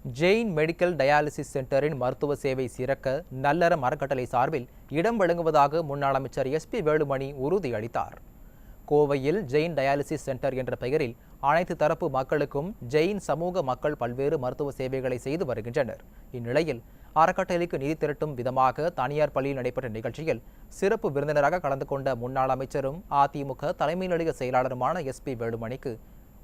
Jain medical dialysis சென்டரின் மருத்துவ சேவை சிறக்க நல்லறம் அறக்கட்டளை சார்பில் இடம் வழங்குவதாக முன்னாள் அமைச்சர் SP வேலுமணி உறுதியளித்தார். கோவையில் ஜெயின் டயாலிசிஸ் சென்டர் என்ற பெயரில் அனைத்து தரப்பு மக்களுக்கும் ஜெயின் சமூக மக்கள் பல்வேறு மருத்துவ சேவைகளை செய்து வருகின்றனர். இந்நிலையில் அறக்கட்டளைக்கு நிதி திரட்டும் விதமாக தனியார் பள்ளியில் நடைபெற்ற நிகழ்ச்சியில் சிறப்பு விருந்தினராக கலந்து கொண்ட முன்னாள் அமைச்சரும் அதிமுக தலைமை நிலைய செயலாளருமான SP வேலுமணிக்கு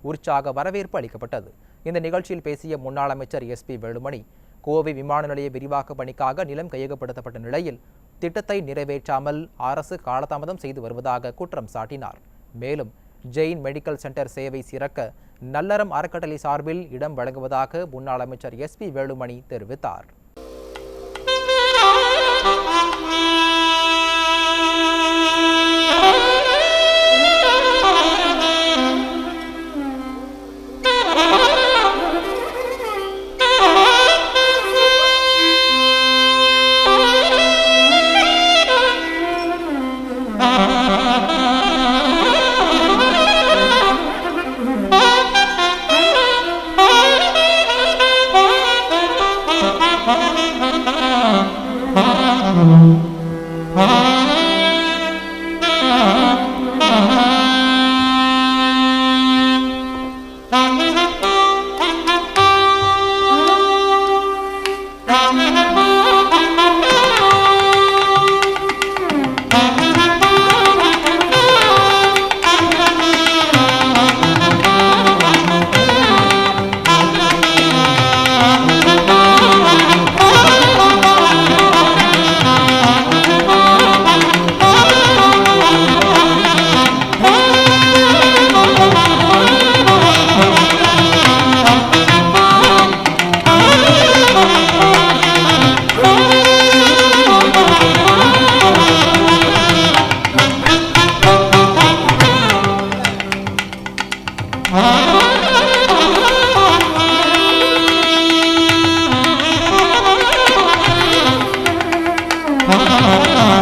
உற்சாக வரவேற்பு அளிக்கப்பட்டது. இந்த நிகழ்ச்சியில் பேசிய முன்னாள் அமைச்சர் SP வேலுமணி, கோவை விமான நிலைய விரிவாக்க பணிக்காக நிலம் கையகப்படுத்தப்பட்ட நிலையில் திட்டத்தை நிறைவேற்றாமல் அரசு காலதாமதம் செய்து வருவதாக குற்றம் சாட்டினார். மேலும் ஜெயின் மெடிக்கல் சென்டர் சேவை சிறக்க நல்லறம் அறக்கட்டளை சார்பில் இடம் வழங்குவதாக முன்னாள் அமைச்சர் SP வேலுமணி தெரிவித்தார். Oh